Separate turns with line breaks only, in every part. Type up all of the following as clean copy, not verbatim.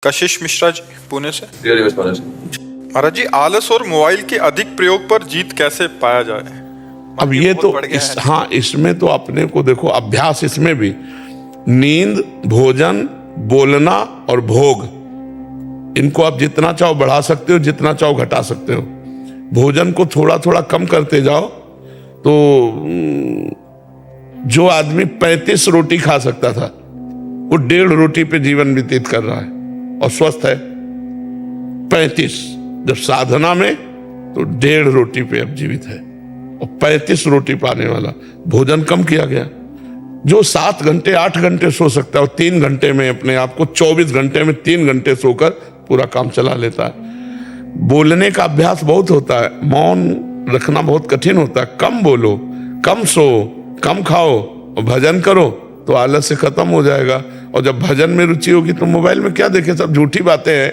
कशिश मिश्रा जी, पुणे से।
महाराज
जी, आलस और मोबाइल के अधिक प्रयोग पर जीत कैसे पाया जाए?
अब ये तो हाँ, इसमें तो अपने को देखो, अभ्यास इसमें भी नींद, भोजन, बोलना और भोग, इनको आप जितना चाहो बढ़ा सकते हो, जितना चाहो घटा सकते हो। भोजन को थोड़ा थोड़ा कम करते जाओ तो जो आदमी 35 रोटी खा सकता था वो 1.5 रोटी पे जीवन व्यतीत कर रहा है और स्वस्थ है। 35 जब साधना में तो 1.5 रोटी पे अब जीवित है और 35 रोटी पाने वाला। भोजन कम किया गया। जो 7 घंटे 8 घंटे सो सकता है और 3 घंटे में अपने आप को 24 घंटे में 3 घंटे सोकर पूरा काम चला लेता है। बोलने का अभ्यास बहुत होता है, मौन रखना बहुत कठिन होता है। कम बोलो, कम सो, कम खाओ और भजन करो तो आलस से खत्म हो जाएगा। और जब भजन में रुचि होगी तो मोबाइल में क्या देखे, सब झूठी बातें हैं।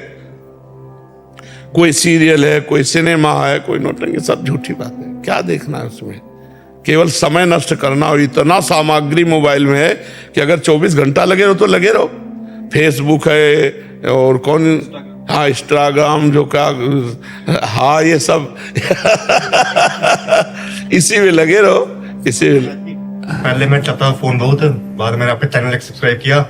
कोई सीरियल है, कोई सिनेमा है, कोई नौटंकी, सब झूठी बातें। क्या देखना है उसमें? केवल समय नष्ट करना। और इतना सामग्री मोबाइल में है कि अगर 24 घंटा लगे रहो तो लगे रहो। फेसबुक है और कौन, हाँ इंस्टाग्राम, जो का, हाँ ये सब इसी में लगे रहो, इसी में।
पहले मैं चलाता फोन बहुत, बाद में मैंने आपका चैनल सब्सक्राइब किया।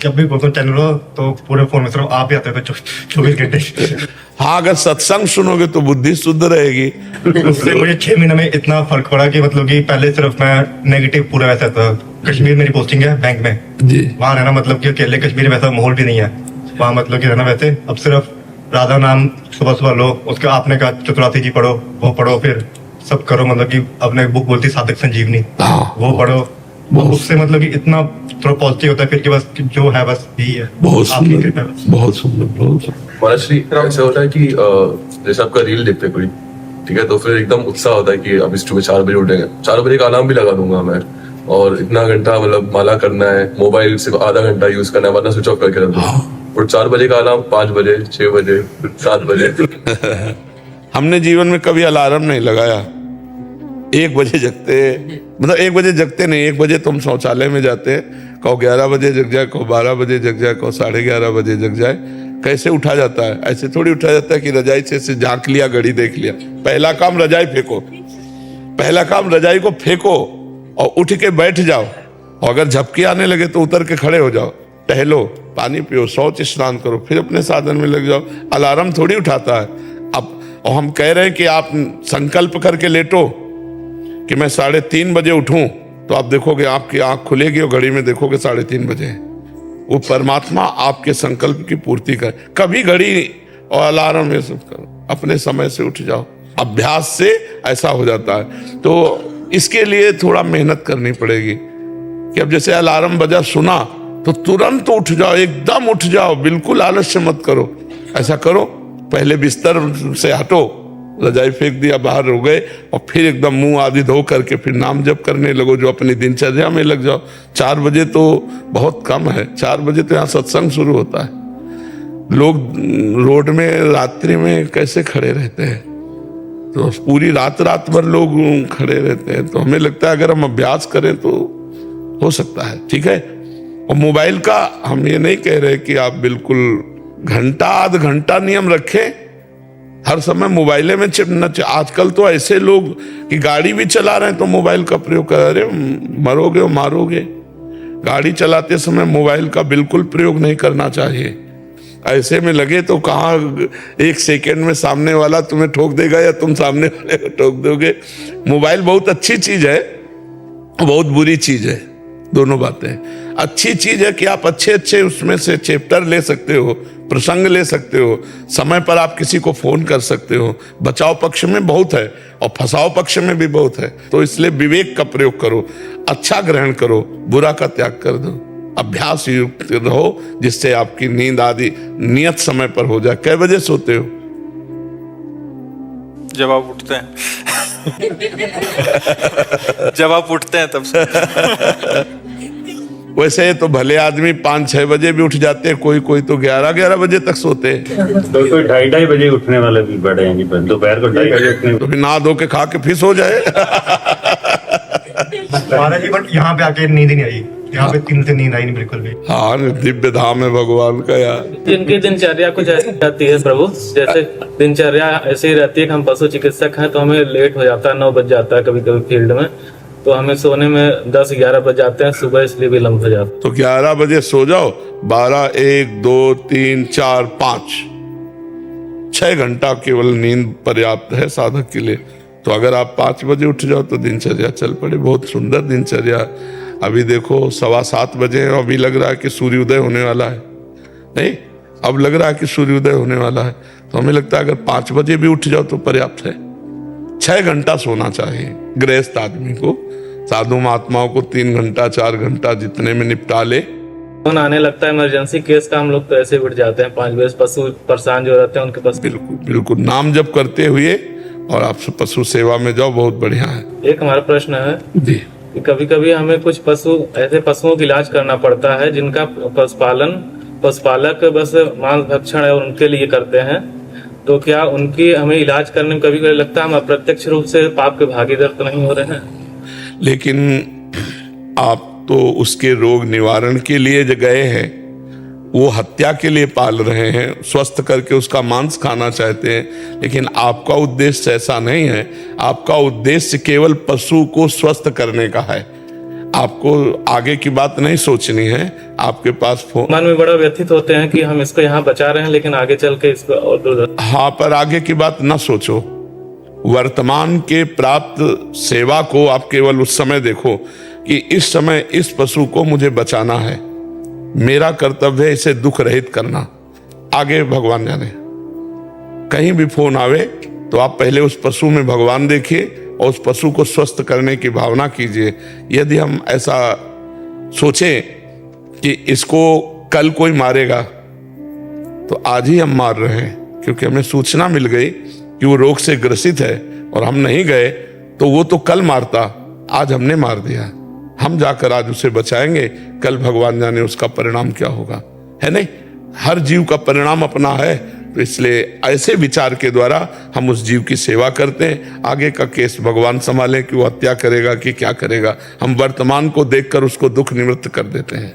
जब भी बोलता चैनल हो तो पूरे फोन में सिर्फ आप ही आते थे 24 घंटे।
हाँ, अगर सत्संग सुनोगे तो बुद्धि शुद्ध रहेगी।
उससे मुझे 6 महीने में इतना फर्क पड़ा कि मतलब कि पहले सिर्फ मैं नेगेटिव पूरा वैसा था। कश्मीर मेरी पोस्टिंग है बैंक में जी, वहाँ रहना मतलब कि अकेले कश्मीर में वैसा माहौल भी नहीं है वहाँ, मतलब कि रहना वैसे। अब सिर्फ राधा नाम सुबह सुबह लो, उसका आपने कहा चतुरासी जी पढ़ो, वो पढ़ो, फिर सब करो। मतलब कि अपने बुक बोलती साधक संजीवनी, वो पढ़ो। उससे मतलब कि इतना थोड़ा पॉजिटिव होता है फिर कि बस जो है बस यही है।
बहुत सुंदर, बहुत सुंदर, बहुत सुंदर।
महाराज ऐसा होता है कि जैसे आपका रील देखते कोई, ठीक है, तो फिर एकदम उत्साह होता है कि अब सुबह 4 बजे उठेंगे। 4 बजे का अलार्म भी लगा दूंगा मैं, और इतना घंटा मतलब माला करना है, मोबाइल सिर्फ आधा घंटा यूज करना है, वरना स्विच ऑफ करके रख दूंगा। और 4 बजे का अलार्म 5 बजे, 6 बजे, 7 बजे।
हमने जीवन में कभी अलार्म नहीं लगाया। 1 बजे जगते, मतलब 1 बजे जगते नहीं, 1 बजे तुम शौचालय में जाते, कहो 11 बजे जग जाए, कहो 12 बजे जग जाए, कहो 11:30 बजे जग जाए। कैसे उठा जाता है? ऐसे थोड़ी उठा जाता है कि रजाई से झांक लिया, घड़ी देख लिया। पहला काम रजाई फेंको, पहला काम रजाई को फेंको और उठ के बैठ जाओ। और अगर झपकी आने लगे तो उतर के खड़े हो जाओ, टहलो, पानी पियो, शौच स्नान करो, फिर अपने साधन में लग जाओ। अलार्म थोड़ी उठाता है। अब और हम कह रहे हैं कि आप संकल्प करके लेटो कि मैं 3:30 बजे उठूं, तो आप देखोगे आपकी आंख खुलेगी और घड़ी में देखोगे 3:30 बजे। वो परमात्मा आपके संकल्प की पूर्ति करे। कभी घड़ी और अलार्म ये सब करो, अपने समय से उठ जाओ। अभ्यास से ऐसा हो जाता है। तो इसके लिए थोड़ा मेहनत करनी पड़ेगी कि अब जैसे अलार्म बजा, सुना तो तुरंत उठ जाओ, एकदम उठ जाओ, बिल्कुल आलस्य मत करो। ऐसा करो, पहले बिस्तर से हटो, रजाई फेंक दिया, बाहर हो गए, और फिर एकदम मुंह आदि धो करके फिर नाम जप करने लगो, जो अपनी दिनचर्या में लग जाओ। 4 बजे तो बहुत कम है, 4 बजे तो यहाँ सत्संग शुरू होता है। लोग रोड में रात्रि में कैसे खड़े रहते हैं, तो पूरी रात भर लोग खड़े रहते हैं। तो हमें लगता है अगर हम अभ्यास करें तो हो सकता है, ठीक है। और मोबाइल का हम ये नहीं कह रहे कि आप बिल्कुल घंटा आध घंटा नियम रखें, हर समय मोबाइल में चिपना। आजकल तो ऐसे लोग कि गाड़ी भी चला रहे हैं तो मोबाइल का प्रयोग कर रहे, मरोगे और मारोगे। गाड़ी चलाते समय मोबाइल का बिल्कुल प्रयोग नहीं करना चाहिए। ऐसे में लगे तो कहाँ 1 सेकेंड में सामने वाला तुम्हें ठोक देगा या तुम सामने वाले को ठोक दोगे। मोबाइल बहुत अच्छी चीज है, बहुत बुरी चीज है, दोनों बातें। अच्छी चीज है कि आप अच्छे उसमें से चैप्टर ले सकते हो, प्रसंग ले सकते हो, समय पर आप किसी को फोन कर सकते हो। बचाव पक्ष में बहुत है और फंसाव पक्ष में भी बहुत है। तो इसलिए विवेक का प्रयोग करो, अच्छा ग्रहण करो, बुरा का त्याग कर दो। अभ्यास युक्त रहो जिससे आपकी नींद आदि नियत समय पर हो जाए। कै बजे सोते हो?
जब आप उठते हैं। जब आप उठते हैं तब से।
वैसे तो भले आदमी 5-6 बजे भी उठ जाते हैं, कोई तो 11 बजे तक सोते हैं।
तो कोई 2:30 बजे उठने वाले भी बड़े हैं, दोपहर को 2:30 बजे उठने।
तो फिर नहा धो के खा के फिर सो जाए।
महाराज जी, बट यहाँ पे आके नींद नहीं आई। यहाँ पे 3 से नींद आई नहीं बिल्कुल भी।
हाँ, दिव्य धाम है भगवान का यार।
इनकी दिनचर्या कुछ ऐसी रहती है प्रभु, जैसे दिनचर्या ऐसी रहती है कि हम पशु चिकित्सक हैं तो हमें लेट हो जाता है, 9 बज जाता है कभी कभी फील्ड में, तो हमें सोने में 10-11 बज जाते हैं, सुबह इसलिए भी लंब हो जाता है।
तो 11 बजे सो जाओ, 12, 1, 2, 3, 4, 5, 6 घंटा केवल नींद पर्याप्त है साधक के लिए। तो अगर आप 5 बजे उठ जाओ तो दिनचर्या चल पड़े। बहुत सुंदर दिनचर्या। अभी देखो 7:15 बजे हैं, अभी लग रहा है कि सूर्योदय होने वाला है। नहीं, अब लग रहा है कि सूर्योदय होने वाला है। तो हमें लगता है अगर 5 बजे भी उठ जाओ तो पर्याप्त है। 6 घंटा सोना चाहिए गृहस्थ आदमी को। साधु महात्माओं को 3 घंटा 4 घंटा जितने में निपटा ले।
फोन आने लगता है इमरजेंसी केस का, हम लोग तो ऐसे उठ जाते हैं 5 बजे। पशु परेशान जो रहते हैं उनके पास
बिल्कुल बिल्कुल नाम जप करते हुए और आप पशु सेवा में जाओ, बहुत बढ़िया है।
एक हमारा प्रश्न है
जी,
कि कभी कभी हमें कुछ ऐसे पशुओं का इलाज करना पड़ता है जिनका पशुपालक बस मांस भक्षण है और उनके लिए करते हैं, तो क्या उनकी हमें इलाज करने में कभी कभी लगता है हम अप्रत्यक्ष रूप से पाप के भागीदार तो नहीं हो रहे हैं?
लेकिन आप तो उसके रोग निवारण के लिए जो गए हैं, वो हत्या के लिए पाल रहे हैं, स्वस्थ करके उसका मांस खाना चाहते हैं। लेकिन आपका उद्देश्य ऐसा नहीं है। आपका उद्देश्य केवल पशु को स्वस्थ करने का है। आपको आगे की बात नहीं सोचनी है। आपके पास
मन में बड़ा व्यथित होते हैं कि हम इसको यहाँ बचा रहे हैं लेकिन आगे चल के इसको और दूर।
हाँ, पर आगे की बात ना सोचो। वर्तमान के प्राप्त सेवा को आप केवल उस समय देखो कि इस समय इस पशु को मुझे बचाना है, मेरा कर्तव्य है इसे दुख रहित करना। आगे भगवान जाने। कहीं भी फोन आवे तो आप पहले उस पशु में भगवान देखिए और उस पशु को स्वस्थ करने की भावना कीजिए। यदि हम ऐसा सोचें कि इसको कल कोई मारेगा, तो आज ही हम मार रहे हैं, क्योंकि हमें सूचना मिल गई कि वो रोग से ग्रसित है और हम नहीं गए तो वो तो कल मारता, आज हमने मार दिया। हम जाकर आज उसे बचाएंगे, कल भगवान जाने उसका परिणाम क्या होगा, है नहीं? हर जीव का परिणाम अपना है। तो इसलिए ऐसे विचार के द्वारा हम उस जीव की सेवा करते हैं। आगे का केस भगवान संभाले कि वो हत्या करेगा कि क्या करेगा। हम वर्तमान को देखकर उसको दुख निवृत्त कर देते हैं।